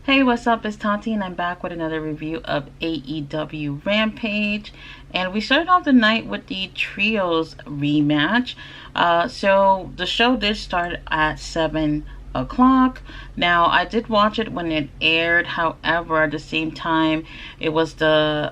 Hey, what's up? It's Tati, and I'm back with another review of AEW Rampage. And we started off the night with the Trios rematch. So the show did start at 7 o'clock. Now, I did watch it when it aired. However, at the same time, it was the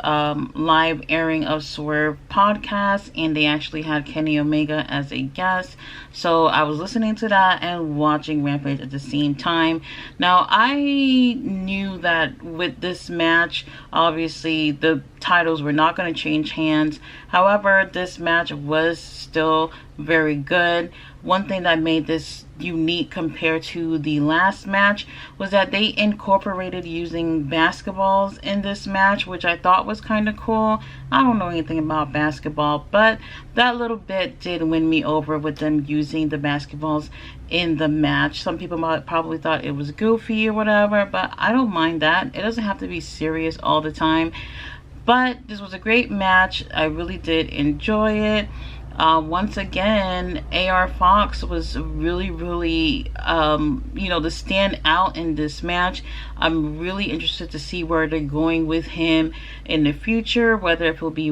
live airing of Swerve podcast, and they actually had Kenny Omega as a guest. So I was listening to that and watching Rampage at the same time. Now, I knew that with this match, obviously the titles were not going to change hands. However, this match was still very good. One thing that made this unique compared to the last match was that they incorporated using basketballs in this match, which I thought was kind of cool. I don't know anything about basketball, but that little bit did win me over with them using the basketballs in the match. Some people probably thought it was goofy or whatever, but I don't mind that. It doesn't have to be serious all the time. But this was a great match. I really did enjoy it. Once again, AR Fox was really to stand out in this match. I'm really interested to see where they're going with him in the future, whether it will be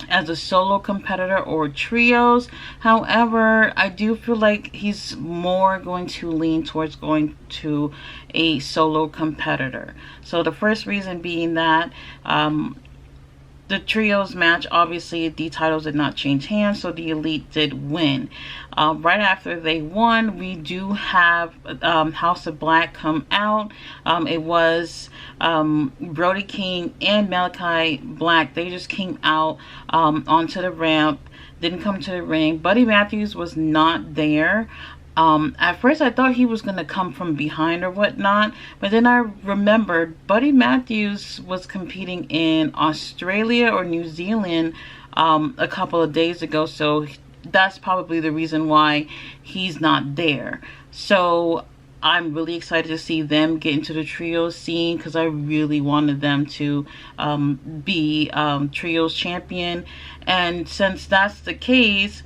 as a solo competitor or trios. However, I do feel like he's more going to lean towards going to a solo competitor. So the first reason being that the trios match, obviously the titles did not change hands, so the Elite did win. Right after they won, we do have House of Black come out. It was Brody King and Malachi Black. They just came out onto the ramp, didn't come to the ring. Buddy Matthews was not there. At first I thought he was going to come from behind or whatnot, but then I remembered Buddy Matthews was competing in Australia or New Zealand a couple of days ago, so that's probably the reason why he's not there. So I'm really excited to see them get into the trio scene, because I really wanted them to be trios champion. And since that's the case,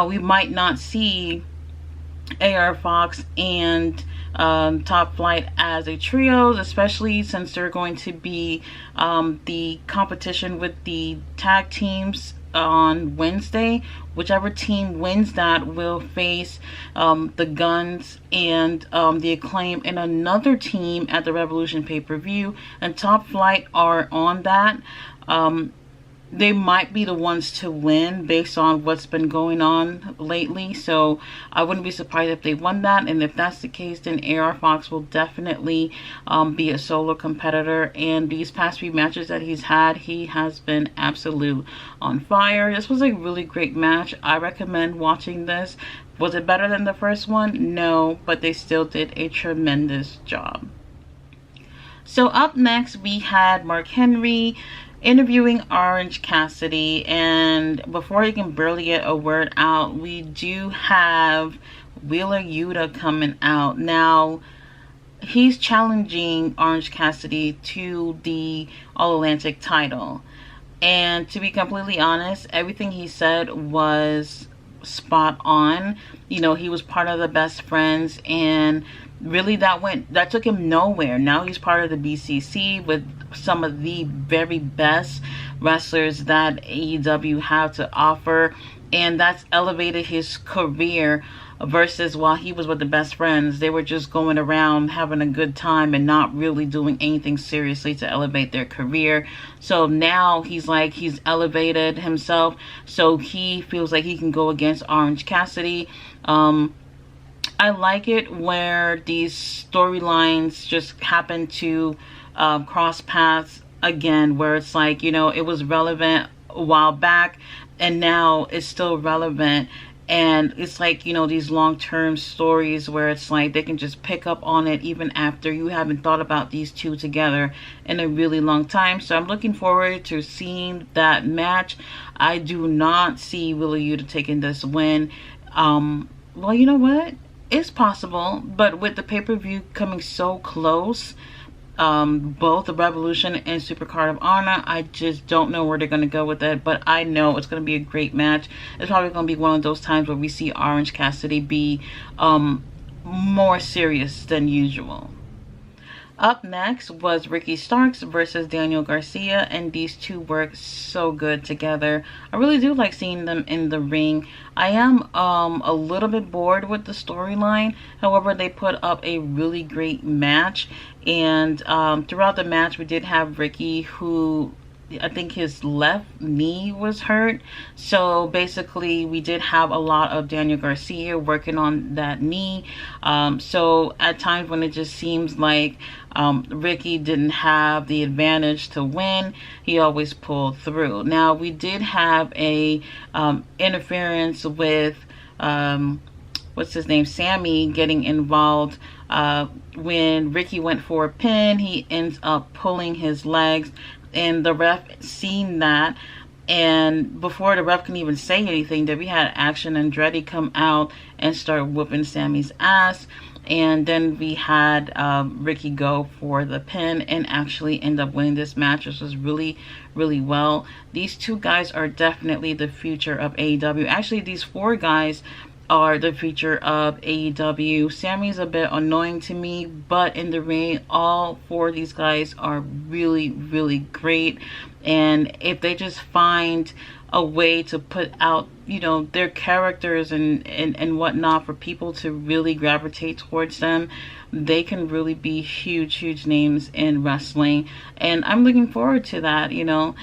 we might not see AR Fox and Top Flight as a trio, especially since they're going to be the competition with the tag teams on Wednesday. Whichever team wins that will face the Guns and the Acclaim and another team at the Revolution pay-per-view, and Top Flight are on that. They might be the ones to win based on what's been going on lately, so I wouldn't be surprised if they won that. And if that's the case, then AR Fox will definitely be a solo competitor. And these past few matches that he's had, he has been absolute on fire. This was a really great match. I recommend watching this. Was it better than the first one? No, but they still did a tremendous job. So up next, we had Mark Henry interviewing Orange Cassidy, and before he can barely get a word out, we do have Wheeler Yuta coming out. Now, he's challenging Orange Cassidy to the All-Atlantic title, and to be completely honest, everything he said was spot on. You know, he was part of the Best Friends, and really that took him nowhere. Now he's part of the BCC with some of the very best wrestlers that AEW have to offer, and that's elevated his career. Versus while he was with the Best Friends, they were just going around having a good time and not really doing anything seriously to elevate their career. So now he's elevated himself, so he feels like he can go against Orange Cassidy. I like it where these storylines just happen to cross paths again, where it's like, you know, it was relevant a while back and now it's still relevant. And it's like, you know, these long-term stories where it's like they can just pick up on it even after you haven't thought about these two together in a really long time. So I'm looking forward to seeing that match. I do not see Wheeler Yuta taking this win. Well, you know what? It's possible, but with the pay-per-view coming so close, both the Revolution and Supercard of Honor, I just don't know where they're going to go with it, but I know it's going to be a great match. It's probably going to be one of those times where we see Orange Cassidy be more serious than usual. Up next was Ricky Starks versus Daniel Garcia, and these two work so good together. I really do like seeing them in the ring. I am a little bit bored with the storyline. However, they put up a really great match, and throughout the match we did have Ricky, who I think his left knee was hurt. So basically we did have a lot of Daniel Garcia working on that knee. So at times when it just seems like Ricky didn't have the advantage to win, he always pulled through. Now we did have a interference with what's his name, Sammy, getting involved. When Ricky went for a pin, he ends up pulling his legs, and the ref seen that, and before the ref can even say anything, then we had Action Andretti come out and start whooping Sammy's ass. And then we had Ricky go for the pin and actually end up winning this match, which was really, really well. These two guys are definitely the future of AEW. Actually, these four guys are the future of AEW. Sammy's a bit annoying to me, but in the ring, all four of these guys are really, really great. And if they just find a way to put out, you know, their characters and whatnot for people to really gravitate towards them, they can really be huge, huge names in wrestling. And I'm looking forward to that, you know.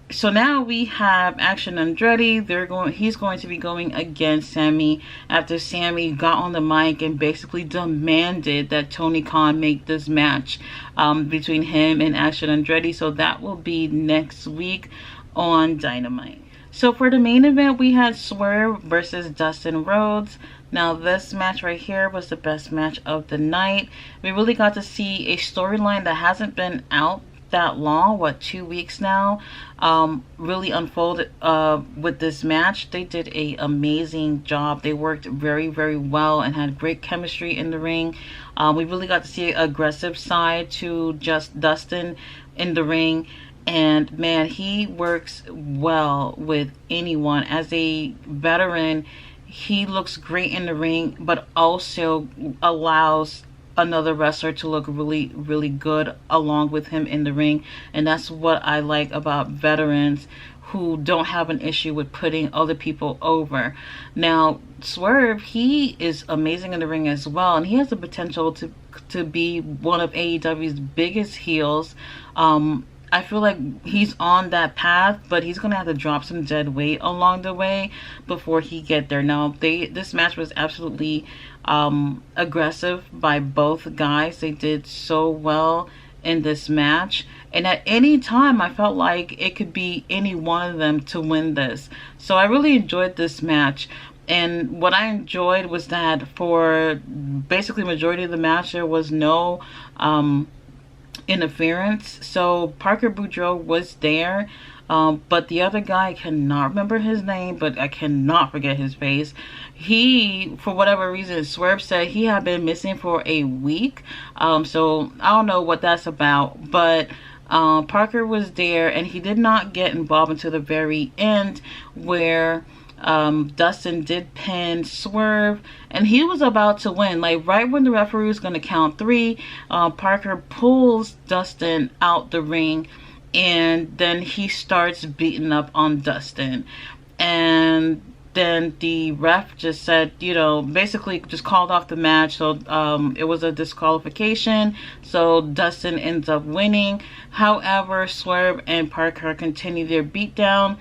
So now we have Action Andretti. He's going to be going against Sammy after Sammy got on the mic and basically demanded that Tony Khan make this match between him and Action Andretti. So that will be next week on Dynamite. So for the main event, we had Swerve versus Dustin Rhodes. Now this match right here was the best match of the night. We really got to see a storyline that hasn't been out that long, what, 2 weeks now, really unfolded with this match. They did a amazing job. They worked very, very well and had great chemistry in the ring. We really got to see an aggressive side to just Dustin in the ring, and man, he works well with anyone. As a veteran, he looks great in the ring, but also allows another wrestler to look really, really good along with him in the ring. And that's what I like about veterans who don't have an issue with putting other people over. Now Swerve, he is amazing in the ring as well, and he has the potential to be one of AEW's biggest heels. I feel like he's on that path, but he's gonna have to drop some dead weight along the way before he get there. Now this match was absolutely aggressive by both guys. They did so well in this match, and at any time I felt like it could be any one of them to win this. So I really enjoyed this match. And what I enjoyed was that for basically majority of the match there was no interference. So Parker Boudreaux was there, but the other guy, I cannot remember his name, but I cannot forget his face. He, for whatever reason, Swerve said he had been missing for a week. So I don't know what that's about, but Parker was there, and he did not get involved until the very end, where Dustin did pin Swerve, and he was about to win. Like right when the referee was going to count 3, Parker pulls Dustin out the ring, and then he starts beating up on Dustin. And then the ref just said, you know, basically just called off the match. So it was a disqualification, so Dustin ends up winning. However, Swerve and Parker continue their beatdown,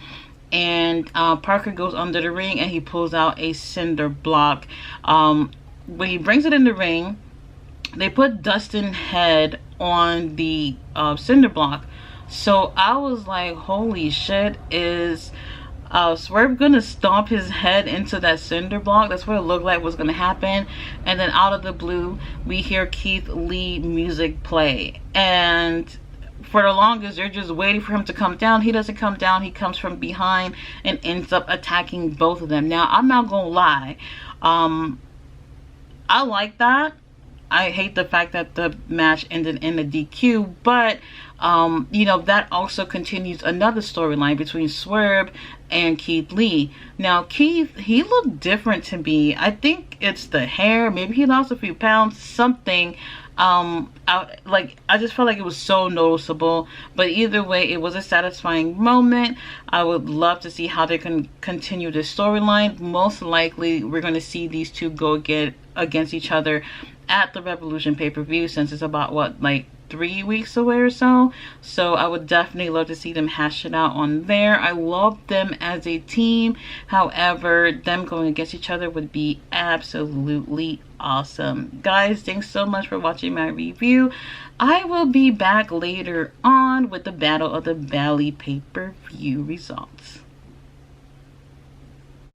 and Parker goes under the ring and he pulls out a cinder block. When he brings it in the ring, they put Dustin's head on the cinder block. So I was like, holy shit, is Swerve gonna stomp his head into that cinder block? That's what it looked like was gonna happen. And then out of the blue, we hear Keith Lee music play, and for the longest they're just waiting for him to come down. He doesn't come down. He comes from behind and ends up attacking both of them. Now I'm not gonna lie, I like that. I hate the fact that the match ended in a DQ, but you know, that also continues another storyline between Swerve and Keith Lee. Now Keith, he looked different to me. I think it's the hair, maybe he lost a few pounds, something. I just felt like it was so noticeable. But either way, it was a satisfying moment. I would love to see how they can continue this storyline. Most likely, we're going to see these two go against each other at the Revolution pay-per-view, since it's about what, like 3 weeks away or so. So I would definitely love to see them hash it out on there. I love them as a team. However, them going against each other would be absolutely awesome. Guys, thanks so much for watching my review. I will be back later on with the Battle of the Valley pay-per-view results.